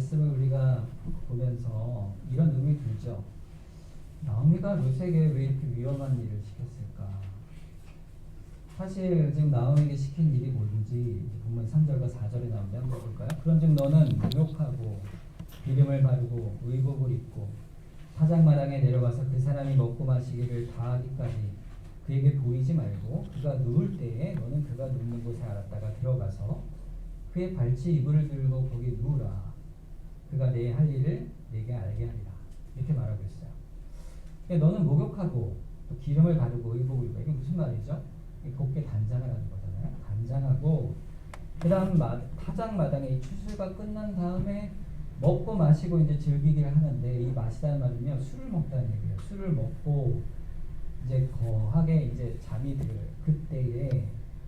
말씀을 우리가 보면서 이런 의미 들죠. 나오미가 룻에게 왜 이렇게 위험한 일을 시켰을까? 사실 지금 나오미에게 시킨 일이 뭔지 본문 3절과 4절에 나오는데 한번 볼까요? 그런즉 너는 목욕하고 기름을 바르고 의복을 입고 사장마당에 내려가서 그 사람이 먹고 마시기를 다하기까지 그에게 보이지 말고 그가 누울 때에 너는 그가 눕는 곳에 알았다가 들어가서 그의 발치 이불을 들고 거기 누우라. 그가 내 할 일을 내게 알게 하리라. 이렇게 말하고 있어요. 그러니까 너는 목욕하고 또 기름을 바르고 의복을 입고. 이게 무슨 말이죠? 곱게 단장하라는 거잖아요. 단장하고 그 다음 타작마당에 이 추수가 끝난 다음에 먹고 마시고 이제 즐기기를 하는데, 이 마시다는 말은요 술을 먹다는 얘기예요. 술을 먹고 이제 거하게 이제 잠이 들 그때에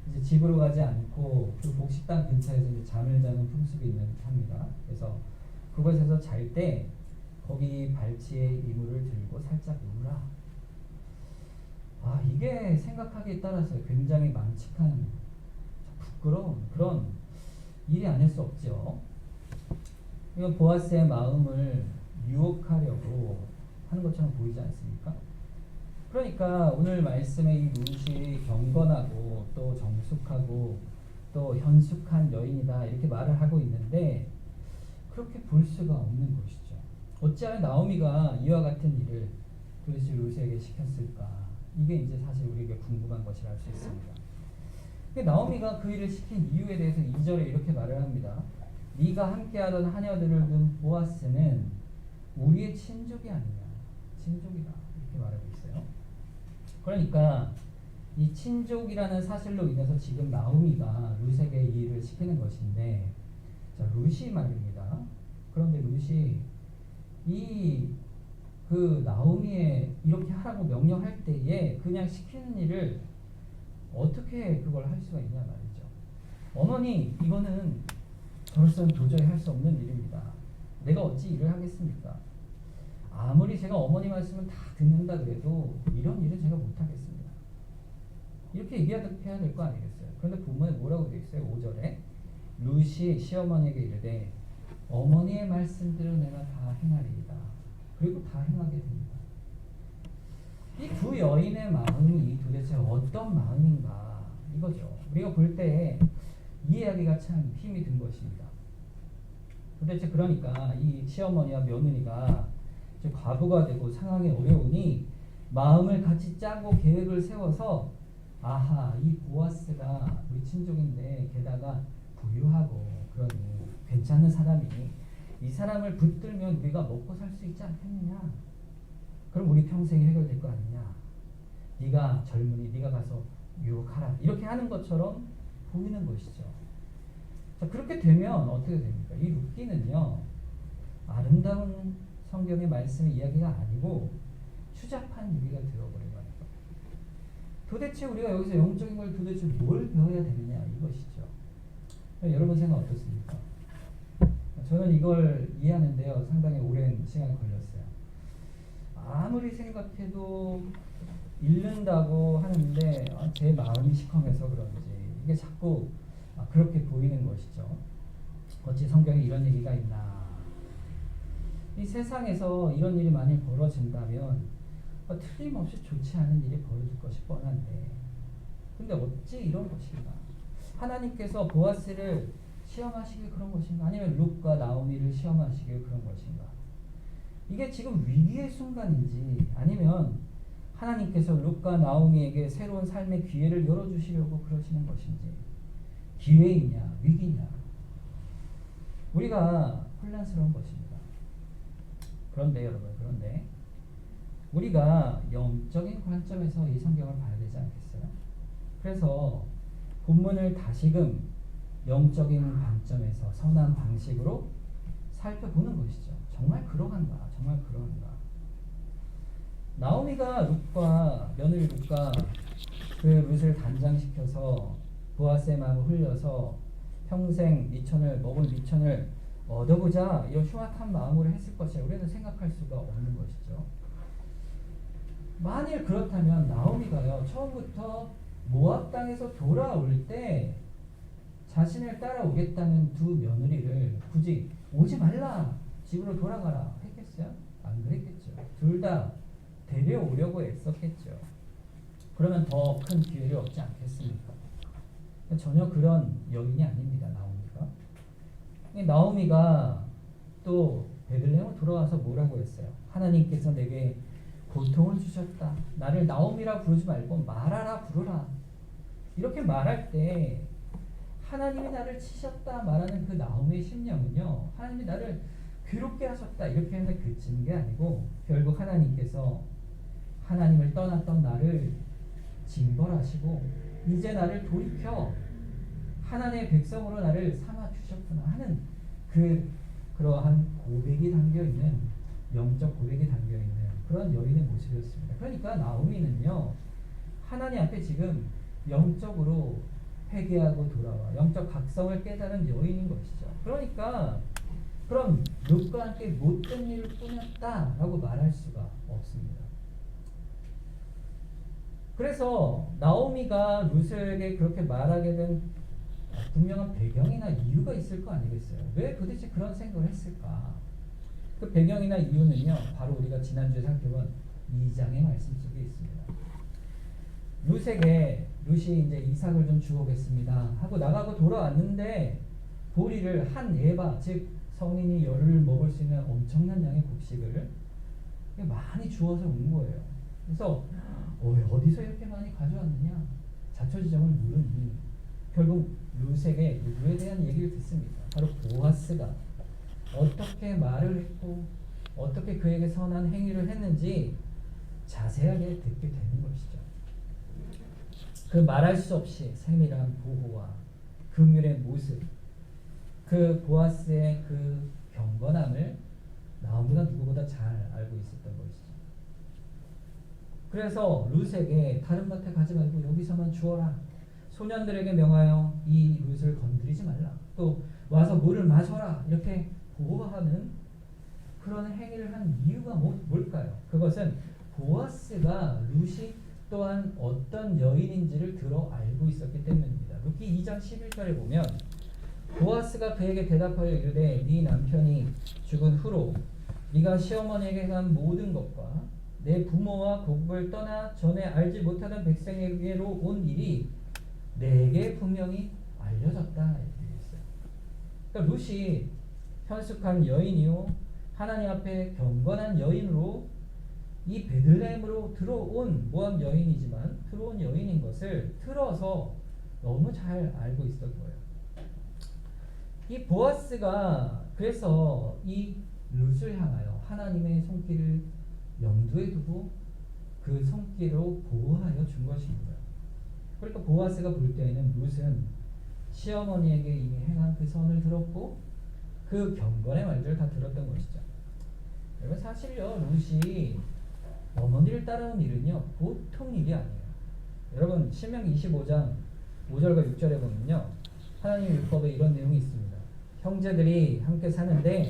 이제 집으로 가지 않고 그 복식당 근처에서 이제 잠을 자는 풍습이 있는 합니다. 그래서 그곳에서 잘 때 거기 발치에 이불을 들고 살짝 누우라. 아, 이게 생각하기에 따라서 굉장히 망측한 부끄러운 그런 일이 아닐 수 없죠. 이건 보아스의 마음을 유혹하려고 하는 것처럼 보이지 않습니까? 그러니까 오늘 말씀의 이 룻이 경건하고 또 정숙하고 또 현숙한 여인이다 이렇게 말을 하고 있는데, 그렇게 볼 수가 없는 것이죠. 어찌하여 나오미가 이와 같은 일을 도대체 룻에게 시켰을까? 이게 이제 사실 우리에게 궁금한 것이라 할 수 있습니다. 나오미가 그 일을 시킨 이유에 대해서 2절에 이렇게 말을 합니다. 네가 함께하던 하녀들을 둔 보아스는 우리의 친족이 아니냐. 친족이다. 이렇게 말하고 있어요. 그러니까 이 친족이라는 사실로 인해서 지금 나오미가 룻에게 이 일을 시키는 것인데, 자, 룻이 말입니다. 그런데 룻이 그 나오미의 이렇게 하라고 명령할 때에 그냥 시키는 일을 어떻게 그걸 할 수가 있냐 말이죠. 어머니, 이거는 저로서는 도저히 할 수 없는 일입니다. 내가 어찌 일을 하겠습니까? 아무리 제가 어머니 말씀을 다 듣는다 그래도 이런 일은 제가 못하겠습니다. 이렇게 얘기해야 될 거 아니겠어요? 그런데 본문에 뭐라고 되어 있어요? 5절에 룻이 시어머니에게 이르되 어머니의 말씀대로 내가 다 행하리이다. 그리고 다 행하게 됩니다. 이 두 여인의 마음이 도대체 어떤 마음인가 이거죠. 우리가 볼 때 이해하기가 참 힘이 든 것입니다. 도대체 그러니까 이 시어머니와 며느리가 이제 과부가 되고 상황이 어려우니 마음을 같이 짜고 계획을 세워서, 아하, 이 보아스가 우리 친족인데 게다가 부유하고 그러니 괜찮은 사람이니 이 사람을 붙들면 우리가 먹고 살 수 있지 않겠느냐. 그럼 우리 평생이 해결될 거 아니냐. 네가 젊으니 네가 가서 유혹하라. 이렇게 하는 것처럼 보이는 것이죠. 자, 그렇게 되면 어떻게 됩니까? 이 룻기는요 아름다운 성경의 말씀의 이야기가 아니고 추잡한 얘기가 되어버린 거예요. 도대체 우리가 여기서 영적인 걸 도대체 뭘 배워야 되느냐 이것이죠. 여러분 생각 어떻습니까? 저는 이걸 이해하는데요 상당히 오랜 시간이 걸렸어요. 아무리 생각해도 잃는다고 하는데 제 마음이 시커매서 그런지 이게 자꾸 그렇게 보이는 것이죠. 어찌 성경에 이런 얘기가 있나. 이 세상에서 이런 일이 만일 벌어진다면 틀림없이 좋지 않은 일이 벌어질 것이 뻔한데, 근데 어찌 이런 것인가. 하나님께서 보아스를 시험하시길 그런 것인가, 아니면 룻과 나오미를 시험하시길 그런 것인가. 이게 지금 위기의 순간인지 아니면 하나님께서 룻과 나오미에게 새로운 삶의 기회를 열어주시려고 그러시는 것인지, 기회이냐 위기냐, 우리가 혼란스러운 것입니다. 그런데 여러분, 그런데 우리가 영적인 관점에서 이 성경을 봐야 되지 않겠어요? 그래서 본문을 다시금 영적인 관점에서 선한 방식으로 살펴보는 것이죠. 정말 그러한가? 정말 그러한가? 나오미가 룻과 며느리 룻과 그 룻을 단장시켜서 보아스의 마음을 흘려서 평생 미천을 먹을 미천을 얻어보자 이런 흉악한 마음으로 했을 것이라 우리는 생각할 수가 없는 것이죠. 만일 그렇다면 나오미가요 처음부터 모압 땅에서 돌아올 때 자신을 따라오겠다는 두 며느리를 굳이 오지 말라, 집으로 돌아가라 했겠어요? 안 그랬겠죠. 둘 다 데려오려고 애썼겠죠. 그러면 더 큰 기회를 얻지 않겠습니까? 전혀 그런 여인이 아닙니다. 나오미가. 나오미가 또 베들레헴으로 돌아와서 뭐라고 했어요? 하나님께서 내게 고통을 주셨다. 나를 나오미라 부르지 말고 마라라 부르라. 이렇게 말할 때 하나님이 나를 치셨다 말하는 그 나오미의 심령은요, 하나님이 나를 괴롭게 하셨다 이렇게 해서 그치는 게 아니고 결국 하나님께서 하나님을 떠났던 나를 징벌하시고 이제 나를 돌이켜 하나님의 백성으로 나를 삼아 주셨구나 하는 그러한 고백이 담겨있는, 영적 고백이 담겨있는 그런 여인의 모습이었습니다. 그러니까 나오미는요, 하나님 앞에 지금 영적으로 회개하고 돌아와 영적 각성을 깨달은 여인인 것이죠. 그러니까 그럼 룻과 함께 못된 일을 꾸몄다라고 말할 수가 없습니다. 그래서 나오미가 룻에게 그렇게 말하게 된 분명한 배경이나 이유가 있을 거 아니겠어요? 왜 도대체 그런 생각을 했을까? 그 배경이나 이유는요, 바로 우리가 지난주에 살펴본 2장의 말씀 속에 있습니다. 룻에게 룻이 이제 이삭을 좀 주오겠습니다 하고 나가고 돌아왔는데 보리를 한 에바, 즉 성인이 열흘 먹을 수 있는 엄청난 양의 곡식을 많이 주어서 온 거예요. 그래서 어디서 이렇게 많이 가져왔느냐 자초지종을 물으니 결국 룻에게 누구에 대한 얘기를 듣습니다. 바로 보아스가 어떻게 말을 했고 어떻게 그에게 선한 행위를 했는지 자세하게 듣게 되는 것이죠. 그 말할 수 없이 세밀한 보호와 긍휼의 모습, 그 보아스의 그 경건함을 나오미가 누구보다 잘 알고 있었던 것이죠. 그래서 룻에게 다른 밭에 가지 말고 여기서만 주어라. 소년들에게 명하여 이 룻을 건드리지 말라. 또 와서 물을 마셔라. 이렇게 보호하는 그런 행위를 한 이유가 뭘까요? 그것은 보아스가 룻이 또한 어떤 여인인지를 들어 알고 있었기 때문입니다. 룻기 2장 11절에 보면 보아스가 그에게 대답하여 이르되 네 남편이 죽은 후로 네가 시어머니에게 한 모든 것과 내 부모와 고국을 떠나 전에 알지 못하던 백성에게로 온 일이 내게 분명히 알려졌다 이렇게 했어요. 그러니까 룻이 현숙한 여인이요 하나님 앞에 경건한 여인으로 이 베들레헴으로 들어온 모함 여인이지만 들어온 여인인 것을 틀어서 너무 잘 알고 있었던 거예요. 이 보아스가 그래서 이 룻을 향하여 하나님의 손길을 염두에 두고 그 손길로 보호하여 준 것입니다. 그러니까 보아스가 볼 때에는 룻은 시어머니에게 이미 행한 그 선을 들었고 그 경건의 말들을 다 들었던 것이죠. 여러분 사실요 룻이 어머니를 따르는 일은요 보통 일이 아니에요. 여러분 신명기 25장 5절과 6절에 보면요 하나님의 율법에 이런 내용이 있습니다. 형제들이 함께 사는데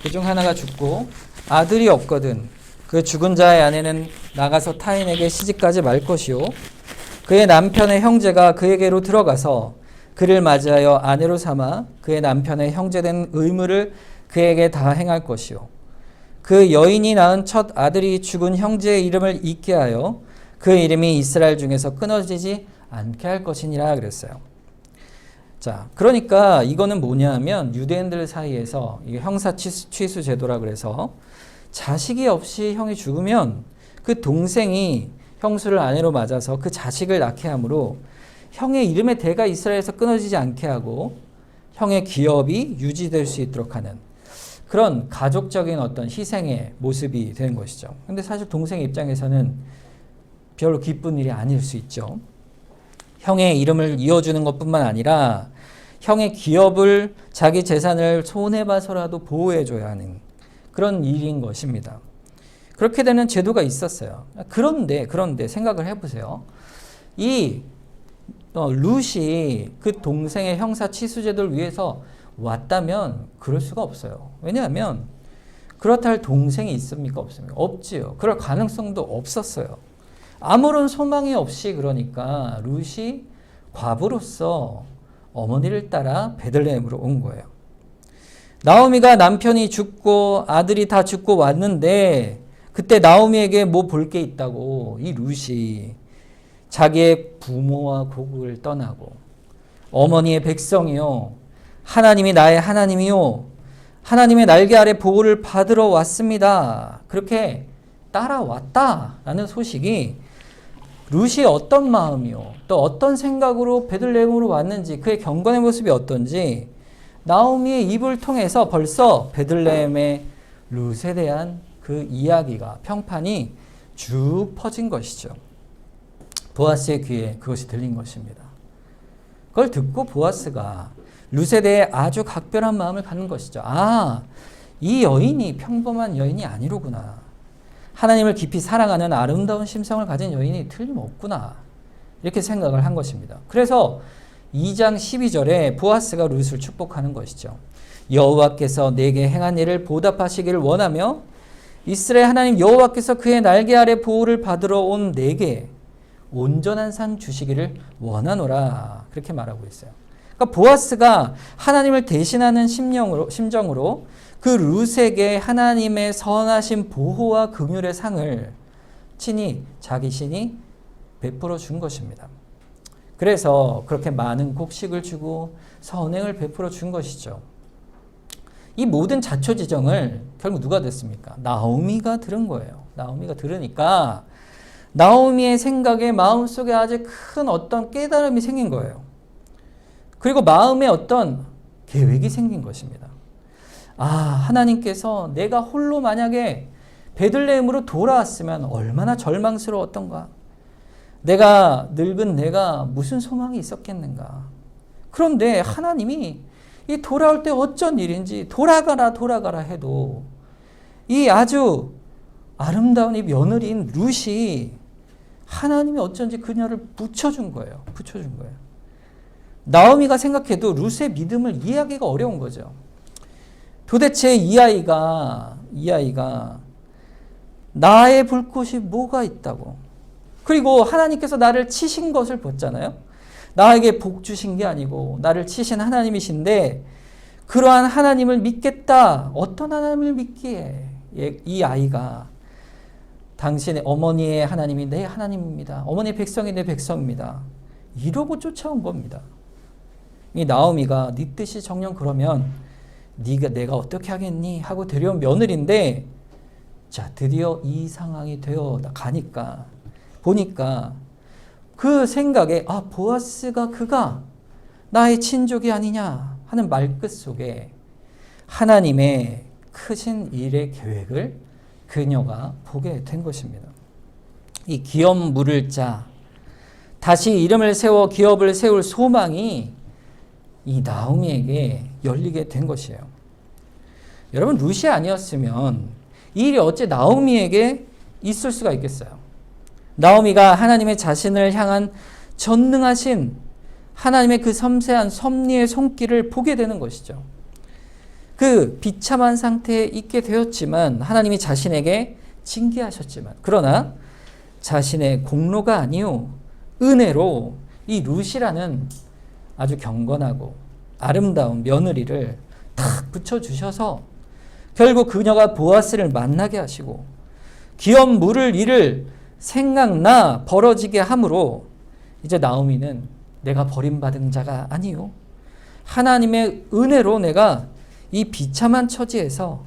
그중 하나가 죽고 아들이 없거든 그 죽은 자의 아내는 나가서 타인에게 시집가지 말 것이요 그의 남편의 형제가 그에게로 들어가서 그를 맞이하여 아내로 삼아 그의 남편의 형제된 의무를 그에게 다 행할 것이요 그 여인이 낳은 첫 아들이 죽은 형제의 이름을 잊게 하여 그 이름이 이스라엘 중에서 끊어지지 않게 할 것이니라 그랬어요. 자, 그러니까 이거는 뭐냐면 유대인들 사이에서 이게 형사 취수 제도라 그래서 자식이 없이 형이 죽으면 그 동생이 형수를 아내로 맞아서 그 자식을 낳게 함으로 형의 이름의 대가 이스라엘에서 끊어지지 않게 하고 형의 기업이 유지될 수 있도록 하는 그런 가족적인 어떤 희생의 모습이 되는 것이죠. 근데 사실 동생의 입장에서는 별로 기쁜 일이 아닐 수 있죠. 형의 이름을 이어주는 것뿐만 아니라 형의 기업을 자기 재산을 손해봐서라도 보호해줘야 하는 그런 일인 것입니다. 그렇게 되는 제도가 있었어요. 그런데 생각을 해보세요. 이 룻이 그 동생의 형사 취수 제도를 위해서 왔다면 그럴 수가 없어요. 왜냐하면 그렇다 할 동생이 있습니까? 없습니까? 없지요. 그럴 가능성도 없었어요. 아무런 소망이 없이 그러니까 룻이 과부로서 어머니를 따라 베들레헴으로 온 거예요. 나오미가 남편이 죽고 아들이 다 죽고 왔는데 그때 나오미에게 뭐 볼 게 있다고 이 룻이 자기의 부모와 고국을 떠나고 어머니의 백성이요 하나님이 나의 하나님이요 하나님의 날개 아래 보호를 받으러 왔습니다. 그렇게 따라왔다라는 소식이 룻이 어떤 마음이요 또 어떤 생각으로 베들레헴으로 왔는지 그의 경건의 모습이 어떤지 나오미의 입을 통해서 벌써 베들레헴의 룻에 대한 그 이야기가 평판이 쭉 퍼진 것이죠. 보아스의 귀에 그것이 들린 것입니다. 그걸 듣고 보아스가 룻에 대해 아주 각별한 마음을 갖는 것이죠. 아, 이 여인이 평범한 여인이 아니로구나. 하나님을 깊이 사랑하는 아름다운 심성을 가진 여인이 틀림없구나. 이렇게 생각을 한 것입니다. 그래서 2장 12절에 보아스가 룻을 축복하는 것이죠. 여호와께서 내게 행한 일을 보답하시기를 원하며 이스라엘 하나님 여호와께서 그의 날개 아래 보호를 받으러 온 내게 온전한 상 주시기를 원하노라. 그렇게 말하고 있어요. 그러니까 보아스가 하나님을 대신하는 심정으로 그 룻에게 하나님의 선하신 보호와 긍휼의 상을 친히 자기 신이 베풀어 준 것입니다. 그래서 그렇게 많은 곡식을 주고 선행을 베풀어 준 것이죠. 이 모든 자초지정을 결국 누가 됐습니까? 나오미가 들은 거예요. 나오미가 들으니까 나오미의 생각에 마음속에 아주 큰 어떤 깨달음이 생긴 거예요. 그리고 마음에 어떤 계획이 생긴 것입니다. 아, 하나님께서 내가 홀로 만약에 베들레헴으로 돌아왔으면 얼마나 절망스러웠던가. 내가 늙은 내가 무슨 소망이 있었겠는가. 그런데 하나님이 이 돌아올 때 어쩐 일인지 돌아가라 해도 이 아주 아름다운 이 며느리인 룻이 하나님이 어쩐지 그녀를 붙여준 거예요. 나오미가 생각해도 룻의 믿음을 이해하기가 어려운 거죠. 도대체 이 아이가 나의 불꽃이 뭐가 있다고. 그리고 하나님께서 나를 치신 것을 봤잖아요. 나에게 복 주신 게 아니고 나를 치신 하나님이신데 그러한 하나님을 믿겠다. 어떤 하나님을 믿기에 이 아이가 당신의 어머니의 하나님이 내 하나님입니다. 어머니의 백성이 내 백성입니다. 이러고 쫓아온 겁니다. 이 나오미가 네 뜻이 정녕 그러면 내가 어떻게 하겠니? 하고 데려온 며느리인데 자 드디어 이 상황이 되어 가니까 보니까 그 생각에 아 보아스가 그가 나의 친족이 아니냐 하는 말끝 속에 하나님의 크신 일의 계획을 그녀가 보게 된 것입니다. 이 기업 물을 자 다시 이름을 세워 기업을 세울 소망이 이 나오미에게 열리게 된 것이에요. 여러분 룻이 아니었으면 이 일이 어째 나오미에게 있을 수가 있겠어요. 나오미가 하나님의 자신을 향한 전능하신 하나님의 그 섬세한 섭리의 손길을 보게 되는 것이죠. 그 비참한 상태에 있게 되었지만 하나님이 자신에게 징계하셨지만 그러나 자신의 공로가 아니요 은혜로 이 룻이라는 아주 경건하고 아름다운 며느리를 탁 붙여주셔서 결국 그녀가 보아스를 만나게 하시고 기업 물을 일을 생각나 벌어지게 함으로 이제 나오미는 내가 버림받은 자가 아니요 하나님의 은혜로 내가 이 비참한 처지에서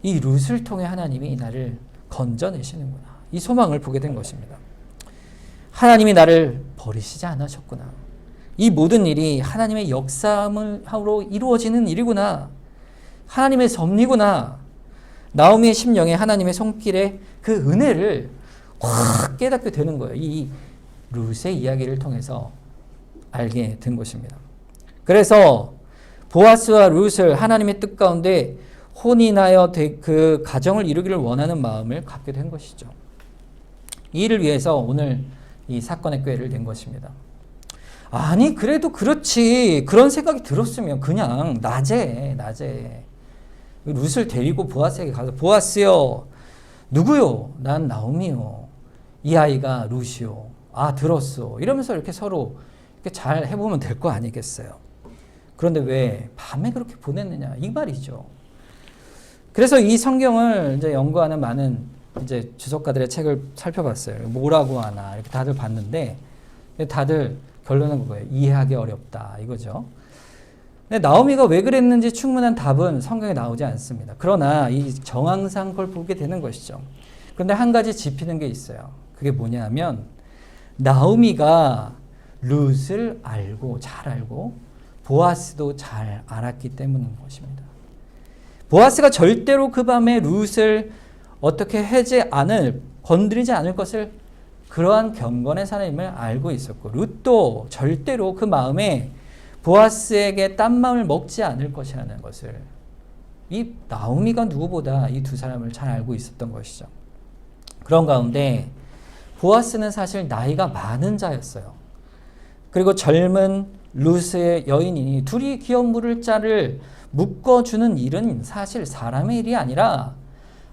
이 룻을 통해 하나님이 나를 건져내시는구나. 이 소망을 보게 된 것입니다. 하나님이 나를 버리시지 않으셨구나. 이 모든 일이 하나님의 역사함으로 이루어지는 일이구나. 하나님의 섭리구나. 나오미의 심령에 하나님의 손길의 그 은혜를 확 깨닫게 되는 거예요. 이 룻의 이야기를 통해서 알게 된 것입니다. 그래서 보아스와 룻을 하나님의 뜻 가운데 혼인하여 그 가정을 이루기를 원하는 마음을 갖게 된 것이죠. 이 일을 위해서 오늘 이 사건의 꾀를 낸 것입니다. 아니 그래도 그렇지 그런 생각이 들었으면 그냥 낮에 룻을 데리고 보아스에게 가서 보아스요 누구요? 난 나오미요. 이 아이가 루시오. 아, 들었어. 이러면서 이렇게 서로 이렇게 잘 해보면 될 거 아니겠어요. 그런데 왜 밤에 그렇게 보냈느냐 이 말이죠. 그래서 이 성경을 이제 연구하는 많은 이제 주석가들의 책을 살펴봤어요. 뭐라고 하나 이렇게 다들 봤는데 다들 결론은 그거예요. 이해하기 어렵다 이거죠. 근데 나오미가 왜 그랬는지 충분한 답은 성경에 나오지 않습니다. 그러나 이 정황상 그걸 보게 되는 것이죠. 그런데 한 가지 짚히는 게 있어요. 그게 뭐냐면 나오미가 룻을 알고 잘 알고 보아스도 잘 알았기 때문인 것입니다. 보아스가 절대로 그 밤에 룻을 어떻게 건드리지 않을 것을 그러한 경건의 사람임을 알고 있었고 룻도 절대로 그 마음에 보아스에게 딴 마음을 먹지 않을 것이라는 것을 이 나오미가 누구보다 이 두 사람을 잘 알고 있었던 것이죠. 그런 가운데 보아스는 사실 나이가 많은 자였어요. 그리고 젊은 룻의 여인이니 둘이 기업 물을 자를 묶어주는 일은 사실 사람의 일이 아니라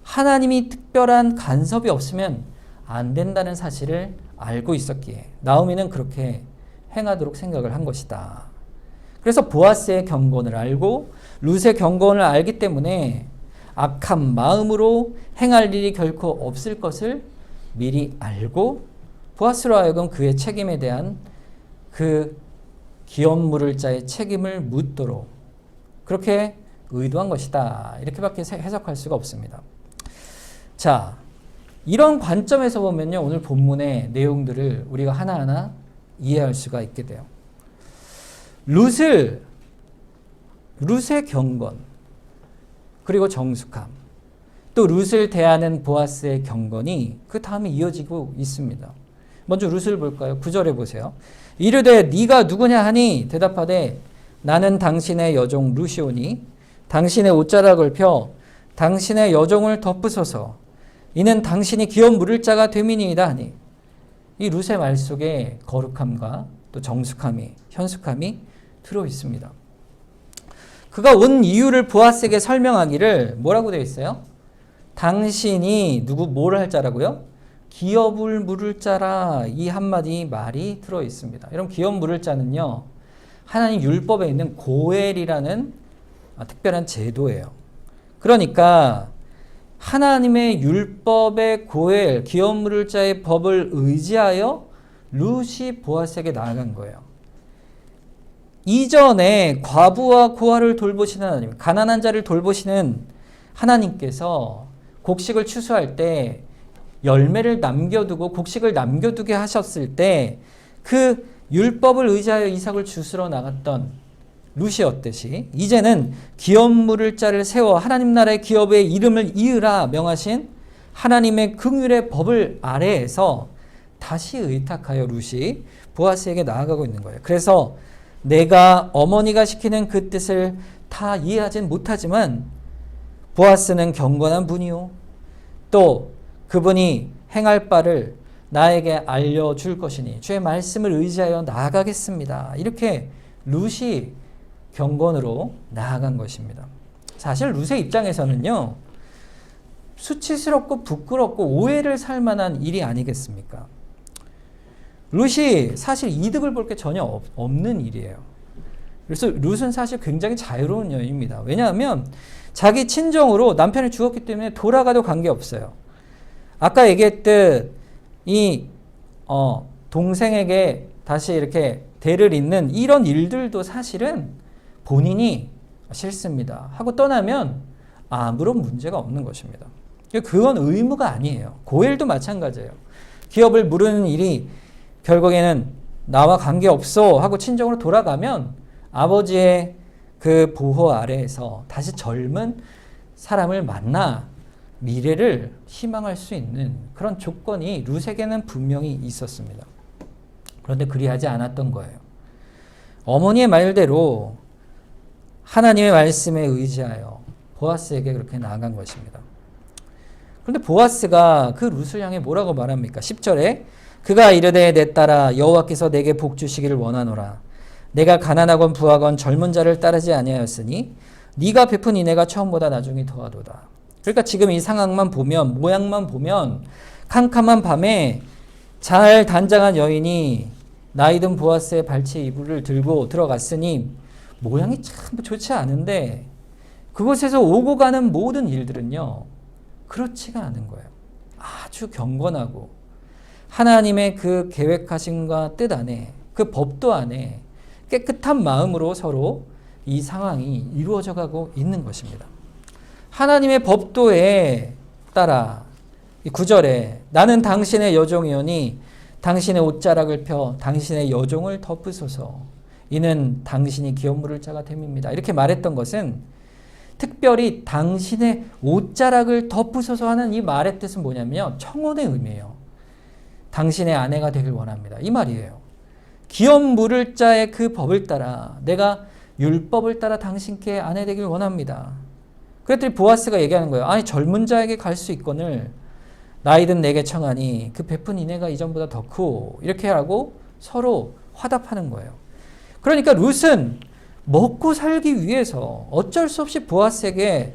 하나님이 특별한 간섭이 없으면 안 된다는 사실을 알고 있었기에 나오미는 그렇게 행하도록 생각을 한 것이다. 그래서 보아스의 경건을 알고 룻의 경건을 알기 때문에 악한 마음으로 행할 일이 결코 없을 것을 미리 알고 보아스로 하여금 그의 책임에 대한 그 기업 물을 자의 책임을 묻도록 그렇게 의도한 것이다. 이렇게밖에 해석할 수가 없습니다. 자, 이런 관점에서 보면요. 오늘 본문의 내용들을 우리가 하나하나 이해할 수가 있게 돼요. 룻의 경건, 그리고 정숙함, 또 룻을 대하는 보아스의 경건이 그 다음에 이어지고 있습니다. 먼저 룻을 볼까요? 9절에 보세요. 이르되 네가 누구냐 하니 대답하되 나는 당신의 여종 루시오니 당신의 옷자락을 펴 당신의 여종을 덮으소서 이는 당신이 기업 물을 자가 됨이니이다 하니 이 룻의 말 속에 거룩함과 또 정숙함이 현숙함이 들어 있습니다. 그가 온 이유를 보아스에게 설명하기를 뭐라고 되어 있어요? 당신이 뭘 할 자라고요? 기업을 물을 자라 이 한마디 말이 들어 있습니다. 여러분 기업 물을 자는요. 하나님 율법에 있는 고엘이라는 특별한 제도예요. 그러니까 하나님의 율법의 고엘, 기업 물을 자의 법을 의지하여 룻이 보아스에게 나아간 거예요. 이전에 과부와 고아를 돌보시는 하나님, 가난한 자를 돌보시는 하나님께서 곡식을 추수할 때 열매를 남겨두고 곡식을 남겨두게 하셨을 때 그 율법을 의지하여 이삭을 주스러 나갔던 룻이었듯이 이제는 기업 물을 자를 세워 하나님 나라의 기업의 이름을 이으라 명하신 하나님의 긍휼의 법을 아래에서 다시 의탁하여 룻이 보아스에게 나아가고 있는 거예요. 그래서 내가 어머니가 시키는 그 뜻을 다 이해하진 못하지만 보아스는 경건한 분이요 또 그분이 행할 바를 나에게 알려줄 것이니 주의 말씀을 의지하여 나아가겠습니다. 이렇게 룻이 경건으로 나아간 것입니다. 사실 룻의 입장에서는요. 수치스럽고 부끄럽고 오해를 살 만한 일이 아니겠습니까? 룻이 사실 이득을 볼 게 전혀 없는 일이에요. 그래서 룻은 사실 굉장히 자유로운 여인입니다. 왜냐하면 자기 친정으로 남편이 죽었기 때문에 돌아가도 관계없어요. 아까 얘기했듯 이 동생에게 다시 이렇게 대를 잇는 이런 일들도 사실은 본인이 싫습니다 하고 떠나면 아무런 문제가 없는 것입니다. 그건 의무가 아니에요. 고엘도 마찬가지예요. 기업을 물으는 일이 결국에는 나와 관계없어 하고 친정으로 돌아가면 아버지의 그 보호 아래에서 다시 젊은 사람을 만나 미래를 희망할 수 있는 그런 조건이 룻에게는 분명히 있었습니다. 그런데 그리하지 않았던 거예요. 어머니의 말대로 하나님의 말씀에 의지하여 보아스에게 그렇게 나아간 것입니다. 그런데 보아스가 그 룻을 향해 뭐라고 말합니까? 10절에 그가 이르되 내 딸아 여호와께서 내게 복 주시기를 원하노라. 내가 가난하건 부하건 젊은 자를 따르지 아니하였으니 네가 베푼 인애가 처음보다 나중에 더하도다. 그러니까 지금 이 상황만 보면 모양만 보면 캄캄한 밤에 잘 단장한 여인이 나이든 보아스의 발치에 이불을 들고 들어갔으니 모양이 참 좋지 않은데 그곳에서 오고 가는 모든 일들은요, 그렇지가 않은 거예요. 아주 경건하고 하나님의 그 계획하심과 뜻 안에, 그 법도 안에 깨끗한 마음으로 서로 이 상황이 이루어져 가고 있는 것입니다. 하나님의 법도에 따라 이 9절에 나는 당신의 여종이오니 당신의 옷자락을 펴 당신의 여종을 덮으소서 이는 당신이 기업 물을 자가 됨입니다. 이렇게 말했던 것은 특별히 당신의 옷자락을 덮으소서 하는 이 말의 뜻은 뭐냐면 청혼의 의미예요. 당신의 아내가 되길 원합니다. 이 말이에요. 기업 물을 자의 그 법을 따라 내가 율법을 따라 당신께 아내 되길 원합니다. 그랬더니 보아스가 얘기하는 거예요. 아니 젊은 자에게 갈 수 있거늘 나이든 내게 청하니 그 베푼 인애가 이전보다 더 크고 이렇게 하고 서로 화답하는 거예요. 그러니까 룻은 먹고 살기 위해서 어쩔 수 없이 보아스에게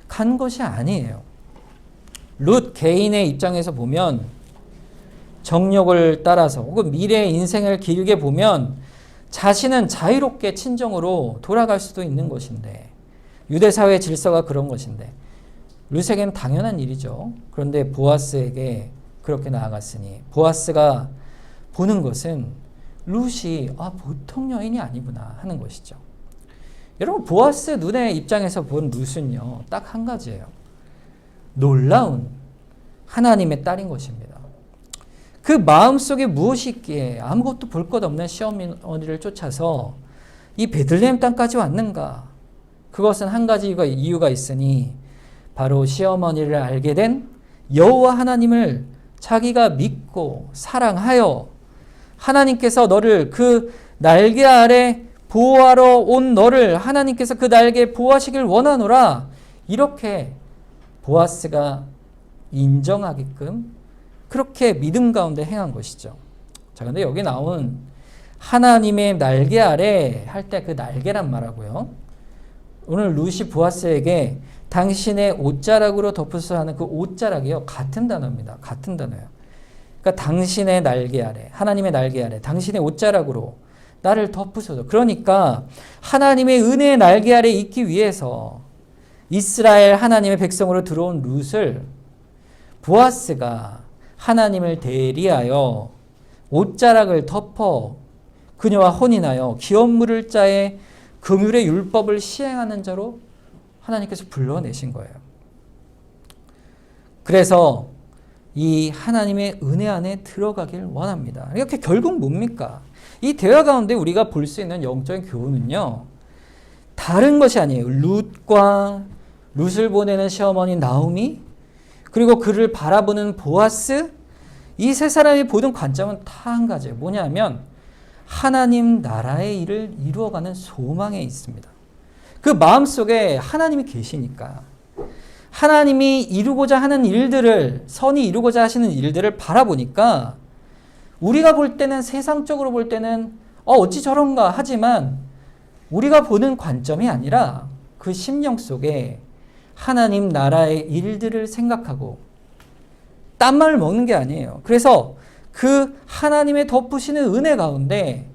간 것이 아니에요. 룻 개인의 입장에서 보면 정욕을 따라서 혹은 미래의 인생을 길게 보면 자신은 자유롭게 친정으로 돌아갈 수도 있는 것인데 유대사회 질서가 그런 것인데 룻에게는 당연한 일이죠. 그런데 보아스에게 그렇게 나아갔으니 보아스가 보는 것은 룻이 보통 여인이 아니구나 하는 것이죠. 여러분 보아스 눈의 입장에서 본 룻은요 딱 한 가지예요. 놀라운 하나님의 딸인 것입니다. 그 마음속에 무엇이 있기에 아무것도 볼 것 없는 시어머니를 쫓아서 이 베들레헴 땅까지 왔는가? 그것은 한 가지 이유가 있으니 바로 시어머니를 알게 된 여호와 하나님을 자기가 믿고 사랑하여 하나님께서 너를 그 날개 아래 보호하러 온 너를 하나님께서 그 날개에 보호하시길 원하노라 이렇게 보아스가 인정하게끔 그렇게 믿음 가운데 행한 것이죠. 자, 근데 여기 나온 하나님의 날개 아래 할 때 그 날개란 말하고요. 오늘 룻이 보아스에게 당신의 옷자락으로 덮으소 하는 그 옷자락이요. 같은 단어입니다. 같은 단어예요. 그러니까 당신의 날개 아래, 하나님의 날개 아래, 당신의 옷자락으로 나를 덮으소서. 그러니까 하나님의 은혜의 날개 아래 있기 위해서 이스라엘 하나님의 백성으로 들어온 룻을 보아스가 하나님을 대리하여 옷자락을 덮어 그녀와 혼인하여 기업 물을 자의 긍휼의 율법을 시행하는 자로 하나님께서 불러내신 거예요. 그래서 이 하나님의 은혜 안에 들어가길 원합니다. 이렇게 결국 뭡니까? 이 대화 가운데 우리가 볼 수 있는 영적인 교훈은요. 다른 것이 아니에요. 룻을 보내는 시어머니 나오미 그리고 그를 바라보는 보아스 이 세 사람이 보는 관점은 다 한 가지예요. 뭐냐면 하나님 나라의 일을 이루어가는 소망에 있습니다. 그 마음속에 하나님이 계시니까 하나님이 이루고자 하는 일들을 선이 이루고자 하시는 일들을 바라보니까 우리가 볼 때는 세상적으로 볼 때는 어찌 저런가 하지만 우리가 보는 관점이 아니라 그 심령 속에 하나님 나라의 일들을 생각하고 딴말을 먹는 게 아니에요. 그래서 그 하나님의 덮으시는 은혜 가운데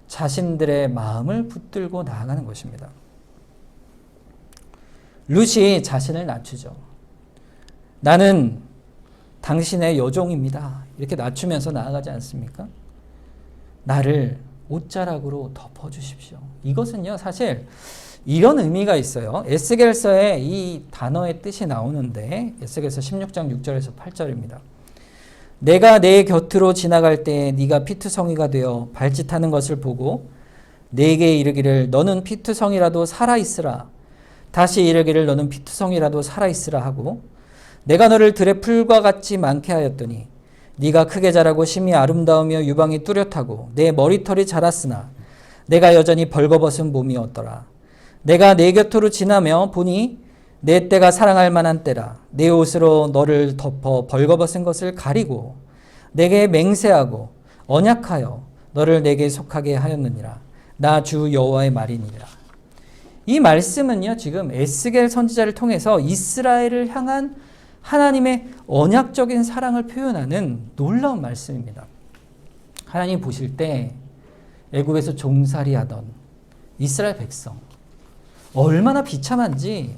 자신들의 마음을 붙들고 나아가는 것입니다. 룻이 자신을 낮추죠. 나는 당신의 여종입니다. 이렇게 낮추면서 나아가지 않습니까? 나를 옷자락으로 덮어주십시오. 이것은요, 사실 이런 의미가 있어요. 에스겔서에 이 단어의 뜻이 나오는데 에스겔서 16장 6절에서 8절입니다. 내가 내 곁으로 지나갈 때 네가 피투성이가 되어 발짓하는 것을 보고 내게 이르기를 너는 피투성이라도 살아있으라. 다시 이르기를 너는 피투성이라도 살아있으라 하고 내가 너를 들의 풀과 같이 많게 하였더니 네가 크게 자라고 심히 아름다우며 유방이 뚜렷하고 내 머리털이 자랐으나 내가 여전히 벌거벗은 몸이었더라. 내가 내 곁으로 지나며 보니 내 때가 사랑할 만한 때라. 내 옷으로 너를 덮어 벌거벗은 것을 가리고 내게 맹세하고 언약하여 너를 내게 속하게 하였느니라. 나 주 여호와의 말이니라. 이 말씀은요, 지금 에스겔 선지자를 통해서 이스라엘을 향한 하나님의 언약적인 사랑을 표현하는 놀라운 말씀입니다. 하나님 보실 때 애굽에서 종살이 하던 이스라엘 백성 얼마나 비참한지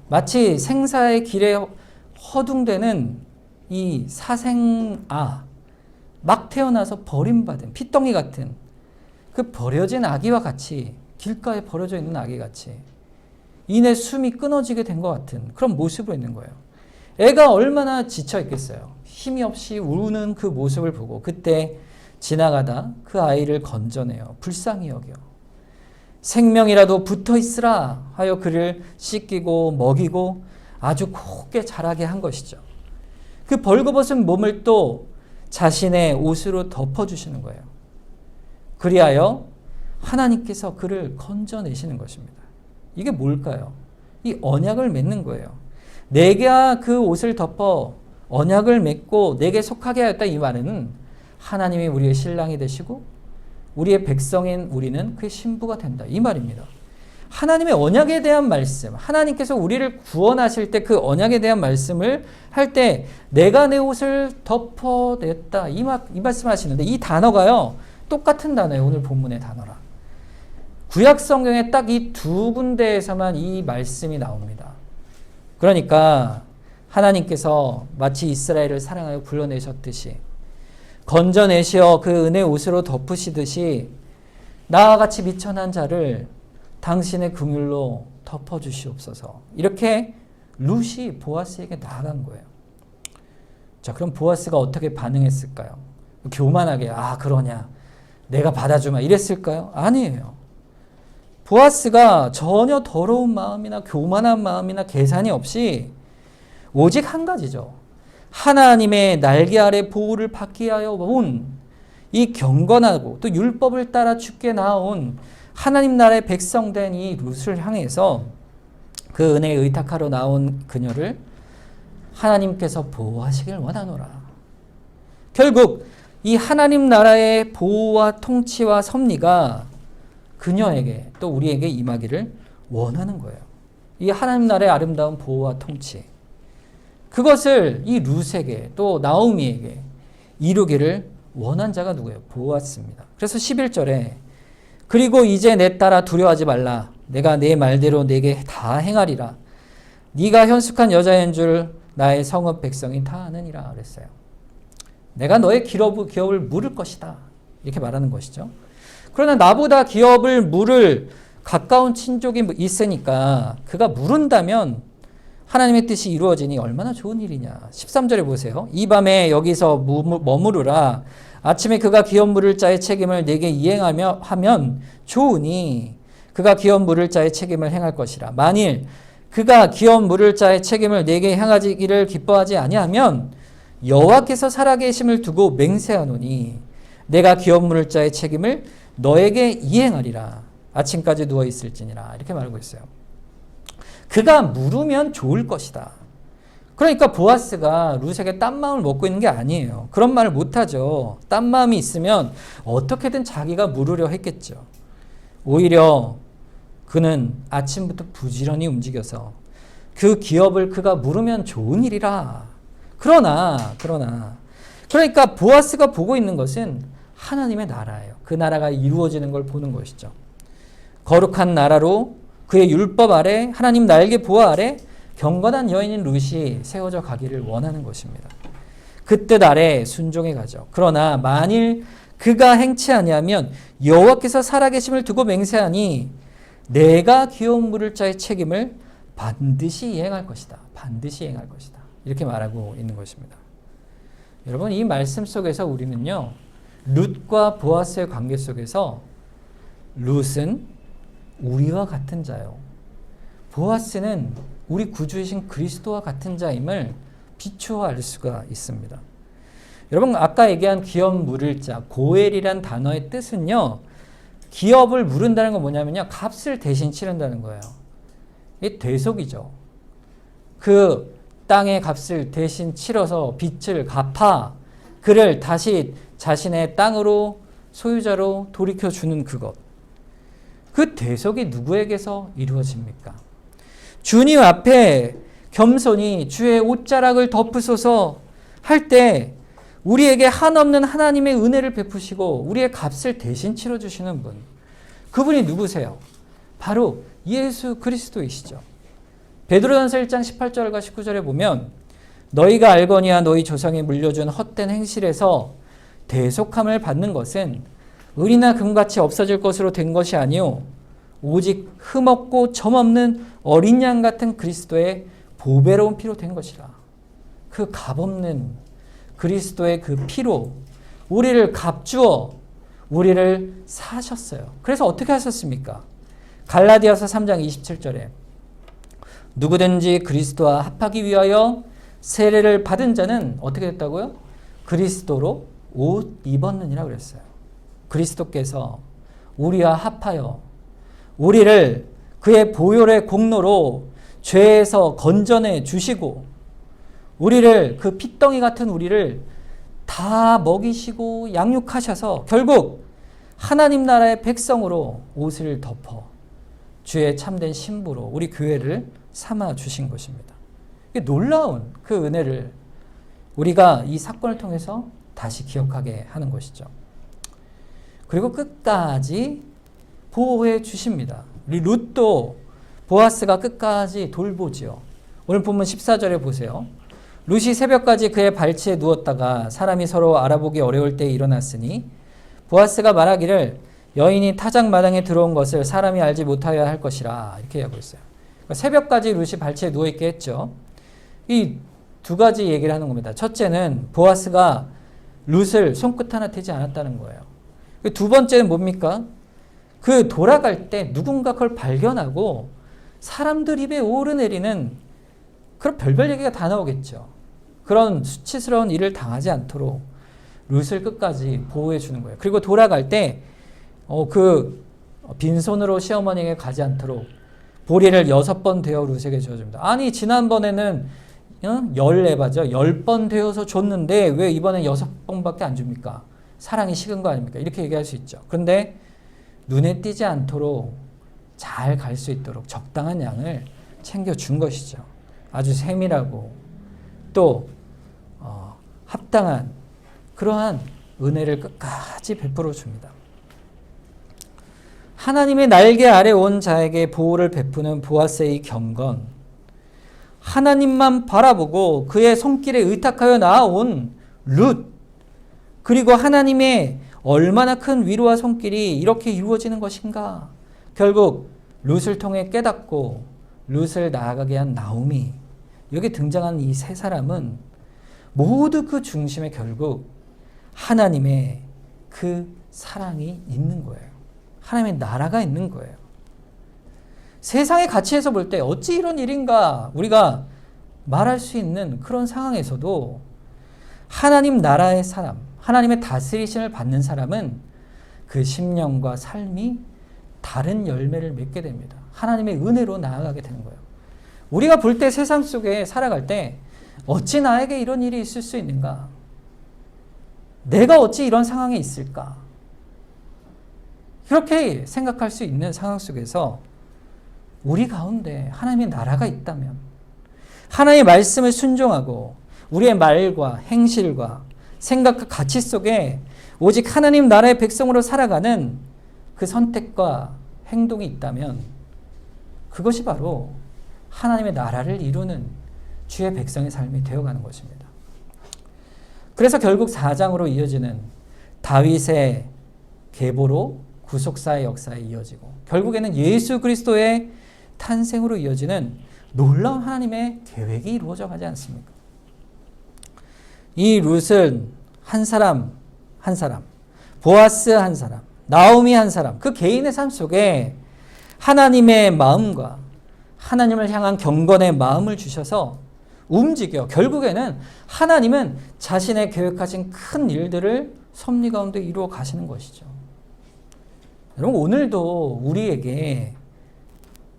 마치 생사의 길에 허둥대는 이 사생아, 막 태어나서 버림받은 피덩이 같은 그 버려진 아기와 같이, 길가에 버려져 있는 아기 같이 이내 숨이 끊어지게 된 것 같은 그런 모습으로 있는 거예요. 애가 얼마나 지쳐 있겠어요. 힘이 없이 우는 그 모습을 보고 그때 지나가다 그 아이를 건져내어 불쌍히 여겨 생명이라도 붙어 있으라 하여 그를 씻기고 먹이고 아주 곱게 자라게 한 것이죠. 그 벌거벗은 몸을 또 자신의 옷으로 덮어주시는 거예요. 그리하여 하나님께서 그를 건져내시는 것입니다. 이게 뭘까요? 이 언약을 맺는 거예요. 내가 그 옷을 덮어 언약을 맺고 내게 속하게 하였다, 이 말은 하나님이 우리의 신랑이 되시고 우리의 백성인 우리는 그의 신부가 된다, 이 말입니다. 하나님의 언약에 대한 말씀, 하나님께서 우리를 구원하실 때 그 언약에 대한 말씀을 할 때 내가 내 옷을 덮어냈다, 이 말씀 하시는데 이 단어가요 똑같은 단어예요. 오늘 본문의 단어라. 구약 성경에 딱 이 두 군데에서만 이 말씀이 나옵니다. 그러니까 하나님께서 마치 이스라엘을 사랑하여 불러내셨듯이 건져내시어 그 은혜 옷으로 덮으시듯이 나와 같이 미천한 자를 당신의 긍휼로 덮어주시옵소서. 이렇게 룻이 보아스에게 나아간 거예요. 자, 그럼 보아스가 어떻게 반응했을까요? 교만하게 그러냐, 내가 받아주마 이랬을까요? 아니에요. 보아스가 전혀 더러운 마음이나 교만한 마음이나 계산이 없이 오직 한 가지죠. 하나님의 날개 아래 보호를 받기 위하여 온 이 경건하고 또 율법을 따라 주께 나온 하나님 나라의 백성된 이 룻을 향해서 그 은혜에 의탁하러 나온 그녀를 하나님께서 보호하시길 원하노라. 결국 이 하나님 나라의 보호와 통치와 섭리가 그녀에게 또 우리에게 임하기를 원하는 거예요. 이 하나님 나라의 아름다운 보호와 통치, 그것을 이 룻에게 또 나오미에게 이루기를 원한 자가 누구예요? 보았습니다. 그래서 11절에 그리고 이제 내 딸아 두려워하지 말라. 내가 내 말대로 내게 다 행하리라. 네가 현숙한 여자인 줄 나의 성읍 백성이 다 아느니라 그랬어요. 내가 너의 기업을 물을 것이다, 이렇게 말하는 것이죠. 그러나 나보다 기업을 물을 가까운 친족이 있으니까 그가 물은다면 하나님의 뜻이 이루어지니 얼마나 좋은 일이냐. 13절에 보세요. 이 밤에 여기서 머무르라. 아침에 그가 기업 물을 자의 책임을 내게 이행하며 하면 좋으니 그가 기업 물을 자의 책임을 행할 것이라. 만일 그가 기업 물을 자의 책임을 내게 행하기를 기뻐하지 아니하면 여호와께서 살아계심을 두고 맹세하노니 내가 기업 물을 자의 책임을 너에게 이행하리라. 아침까지 누워 있을지니라. 이렇게 말하고 있어요. 그가 물으면 좋을 것이다. 그러니까 보아스가 룻에게 딴 마음을 먹고 있는 게 아니에요. 그런 말을 못하죠. 딴 마음이 있으면 어떻게든 자기가 물으려 했겠죠. 오히려 그는 아침부터 부지런히 움직여서 그 기업을 그가 물으면 좋은 일이라. 그러니까 보아스가 보고 있는 것은 하나님의 나라예요. 그 나라가 이루어지는 걸 보는 것이죠. 거룩한 나라로 그의 율법 아래, 하나님 날개 보호 아래 경건한 여인인 룻이 세워져 가기를 원하는 것입니다. 그 뜻 아래 순종해 가죠. 그러나 만일 그가 행치 아니하면 여호와께서 살아계심을 두고 맹세하니 내가 기업 물을 자의 책임을 반드시 이행할 것이다. 반드시 이행할 것이다. 이렇게 말하고 있는 것입니다. 여러분, 이 말씀 속에서 우리는요, 룻과 보아스의 관계 속에서 룻은 우리와 같은 자요, 보아스는 우리 구주이신 그리스도와 같은 자임을 비추어 알 수가 있습니다. 여러분, 아까 얘기한 기업 물을 자, 고엘이란 단어의 뜻은요, 기업을 물은다는 건 뭐냐면요, 값을 대신 치른다는 거예요. 이게 대속이죠. 그 땅의 값을 대신 치러서 빚을 갚아 그를 다시 자신의 땅으로 소유자로 돌이켜주는 그것. 그 대속이 누구에게서 이루어집니까? 주님 앞에 겸손히 주의 옷자락을 덮으소서 할 때 우리에게 한없는 하나님의 은혜를 베푸시고 우리의 값을 대신 치러주시는 분. 그분이 누구세요? 바로 예수 그리스도이시죠. 베드로전서 1장 18절과 19절에 보면 너희가 알거니와 너희 조상이 물려준 헛된 행실에서 대속함을 받는 것은 은이나 금같이 없어질 것으로 된 것이 아니요 오직 흠없고 점없는 어린 양 같은 그리스도의 보배로운 피로 된 것이라. 그 값없는 그리스도의 그 피로 우리를 값주어 우리를 사셨어요. 그래서 어떻게 하셨습니까? 갈라디아서 3장 27절에 누구든지 그리스도와 합하기 위하여 세례를 받은 자는 어떻게 됐다고요? 그리스도로 옷 입었느니라 그랬어요. 그리스도께서 우리와 합하여 우리를 그의 보혈의 공로로 죄에서 건져내 주시고 우리를 그 핏덩이 같은 우리를 다 먹이시고 양육하셔서 결국 하나님 나라의 백성으로 옷을 덮어 주의 참된 신부로 우리 교회를 삼아 주신 것입니다. 놀라운 그 은혜를 우리가 이 사건을 통해서 다시 기억하게 하는 것이죠. 그리고 끝까지 보호해 주십니다. 우리 룻도 보아스가 끝까지 돌보지요. 오늘 본문 14절에 보세요. 룻이 새벽까지 그의 발치에 누웠다가 사람이 서로 알아보기 어려울 때에 일어났으니 보아스가 말하기를 여인이 타작 마당에 들어온 것을 사람이 알지 못하여야 할 것이라 이렇게 하고 있어요. 그러니까 새벽까지 룻이 발치에 누워있게 했죠. 이 두 가지 얘기를 하는 겁니다. 첫째는 보아스가 룻을 손끝 하나 대지 않았다는 거예요. 두 번째는 뭡니까? 그 돌아갈 때 누군가 그걸 발견하고 사람들 입에 오르내리는 그런 별별 얘기가 다 나오겠죠. 그런 수치스러운 일을 당하지 않도록 룻을 끝까지 보호해 주는 거예요. 그리고 돌아갈 때 그 빈손으로 시어머니에게 가지 않도록 보리를 6번 되어 룻에게 주어줍니다. 아니 지난번에는 14바죠. 10번 되어서 줬는데 왜 이번엔 6번밖에 안 줍니까? 사랑이 식은 거 아닙니까? 이렇게 얘기할 수 있죠. 그런데 눈에 띄지 않도록 잘 갈 수 있도록 적당한 양을 챙겨준 것이죠. 아주 세밀하고 또 합당한 그러한 은혜를 끝까지 베풀어 줍니다. 하나님의 날개 아래 온 자에게 보호를 베푸는 보아스의 경건, 하나님만 바라보고 그의 손길에 의탁하여 나아온 룻, 그리고 하나님의 얼마나 큰 위로와 손길이 이렇게 이루어지는 것인가. 결국 룻을 통해 깨닫고 룻을 나아가게 한 나오미, 여기 등장한 이 세 사람은 모두 그 중심에 결국 하나님의 그 사랑이 있는 거예요. 하나님의 나라가 있는 거예요. 세상의 가치에서 볼 때 어찌 이런 일인가 우리가 말할 수 있는 그런 상황에서도 하나님 나라의 사람, 하나님의 다스리심을 받는 사람은 그 심령과 삶이 다른 열매를 맺게 됩니다. 하나님의 은혜로 나아가게 되는 거예요. 우리가 볼 때 세상 속에 살아갈 때 어찌 나에게 이런 일이 있을 수 있는가? 내가 어찌 이런 상황에 있을까? 그렇게 생각할 수 있는 상황 속에서 우리 가운데 하나님의 나라가 있다면 하나님의 말씀을 순종하고 우리의 말과 행실과 생각과 가치 속에 오직 하나님 나라의 백성으로 살아가는 그 선택과 행동이 있다면 그것이 바로 하나님의 나라를 이루는 주의 백성의 삶이 되어가는 것입니다. 그래서 결국 4장으로 이어지는 다윗의 계보로 구속사의 역사에 이어지고 결국에는 예수 그리스도의 탄생으로 이어지는 놀라운 하나님의 계획이 이루어져 가지 않습니까? 이 룻은 한 사람, 보아스 한 사람, 나오미 한 사람, 그 개인의 삶 속에 하나님의 마음과 하나님을 향한 경건의 마음을 주셔서 움직여 결국에는 하나님은 자신의 계획하신 큰 일들을 섭리 가운데 이루어 가시는 것이죠. 여러분 오늘도 우리에게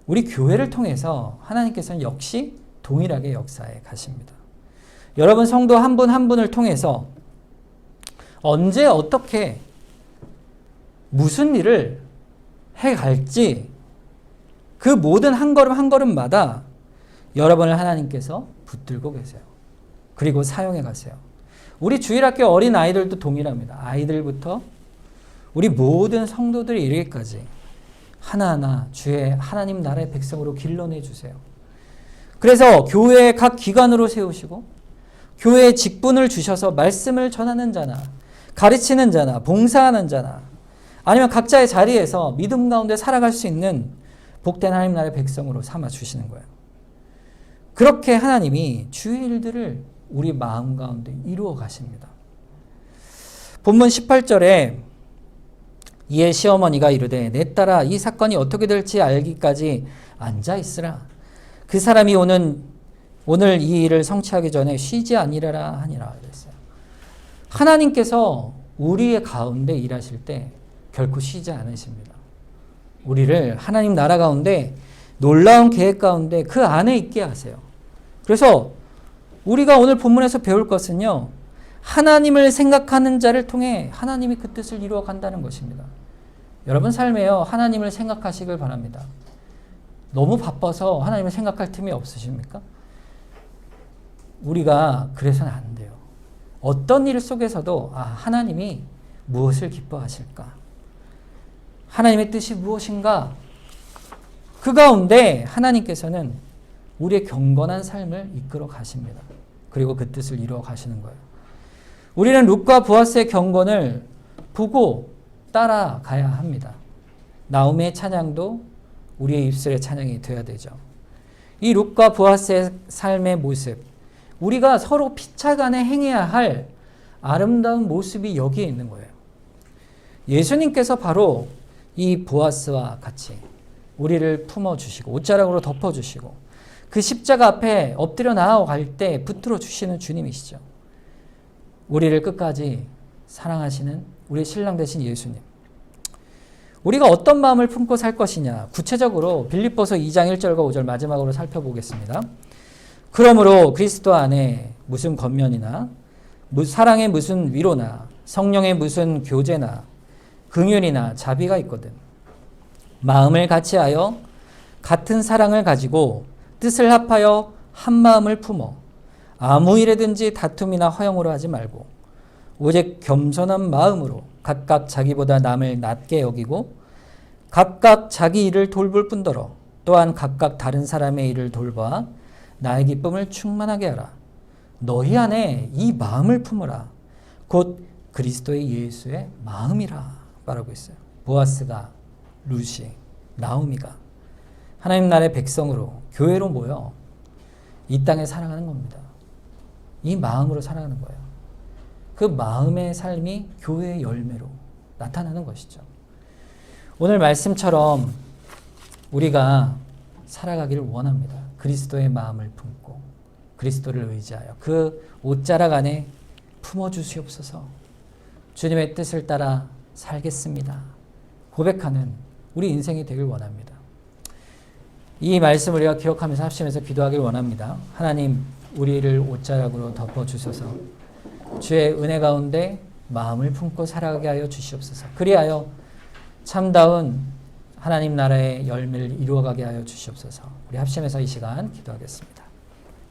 우리 교회를 통해서 하나님께서는 역시 동일하게 역사해 가십니다. 여러분 성도 한 분 한 분을 통해서 언제 어떻게 무슨 일을 해 갈지 그 모든 한 걸음 한 걸음마다 여러분을 하나님께서 붙들고 계세요. 그리고 사용해 가세요. 우리 주일학교 어린 아이들도 동일합니다. 아이들부터 우리 모든 성도들이 이르기까지 하나하나 주의 하나님 나라의 백성으로 길러내 주세요. 그래서 교회의 각 기관으로 세우시고 교회에 직분을 주셔서 말씀을 전하는 자나 가르치는 자나 봉사하는 자나 아니면 각자의 자리에서 믿음 가운데 살아갈 수 있는 복된 하나님 나라의 백성으로 삼아 주시는 거예요. 그렇게 하나님이 주의 일들을 우리 마음 가운데 이루어 가십니다. 본문 18절에 이에 시어머니가 이르되 내 딸아 이 사건이 어떻게 될지 알기까지 앉아 있으라. 그 사람이 오늘 이 일을 성취하기 전에 쉬지 아니하라 하니라 그랬어요. 하나님께서 우리의 가운데 일하실 때 결코 쉬지 않으십니다. 우리를 하나님 나라 가운데 놀라운 계획 가운데 그 안에 있게 하세요. 그래서 우리가 오늘 본문에서 배울 것은요. 하나님을 생각하는 자를 통해 하나님이 그 뜻을 이루어 간다는 것입니다. 여러분 삶에요. 하나님을 생각하시길 바랍니다. 너무 바빠서 하나님을 생각할 틈이 없으십니까? 우리가 그래서는 안 돼요. 어떤 일 속에서도 하나님이 무엇을 기뻐하실까? 하나님의 뜻이 무엇인가? 그 가운데 하나님께서는 우리의 경건한 삶을 이끌어 가십니다. 그리고 그 뜻을 이루어 가시는 거예요. 우리는 룻과 보아스의 경건을 보고 따라가야 합니다. 나오미의 찬양도 우리의 입술의 찬양이 되어야 되죠. 이 룻과 보아스의 삶의 모습, 우리가 서로 피차간에 행해야 할 아름다운 모습이 여기에 있는 거예요. 예수님께서 바로 이 보아스와 같이 우리를 품어주시고 옷자락으로 덮어주시고 그 십자가 앞에 엎드려 나아갈 때 붙들어 주시는 주님이시죠. 우리를 끝까지 사랑하시는 우리 신랑 되신 예수님. 우리가 어떤 마음을 품고 살 것이냐. 구체적으로 빌립보서 2장 1절과 5절 마지막으로 살펴보겠습니다. 그러므로 그리스도 안에 무슨 겉면이나 사랑의 무슨 위로나 성령의 무슨 교제나 긍휼이나 자비가 있거든. 마음을 같이하여 같은 사랑을 가지고 뜻을 합하여 한 마음을 품어 아무 일에든지 다툼이나 허영으로 하지 말고 오직 겸손한 마음으로 각각 자기보다 남을 낮게 여기고 각각 자기 일을 돌볼 뿐더러 또한 각각 다른 사람의 일을 돌봐 나의 기쁨을 충만하게 하라. 너희 안에 이 마음을 품으라. 곧 그리스도의 예수의 마음이라 말하고 있어요. 보아스가, 룻이, 나오미가 하나님 나라의 백성으로 교회로 모여 이 땅에 살아가는 겁니다. 이 마음으로 살아가는 거예요. 그 마음의 삶이 교회의 열매로 나타나는 것이죠. 오늘 말씀처럼 우리가 살아가기를 원합니다. 그리스도의 마음을 품고 그리스도를 의지하여 그 옷자락 안에 품어주시옵소서. 주님의 뜻을 따라 살겠습니다. 고백하는 우리 인생이 되길 원합니다. 이 말씀을 우리가 기억하면서 합심해서 기도하길 원합니다. 하나님, 우리를 옷자락으로 덮어주셔서 주의 은혜 가운데 마음을 품고 살아가게 하여 주시옵소서. 그리하여 참다운 하나님 나라의 열매를 이루어가게 하여 주시옵소서. 우리 합심해서 이 시간 기도하겠습니다.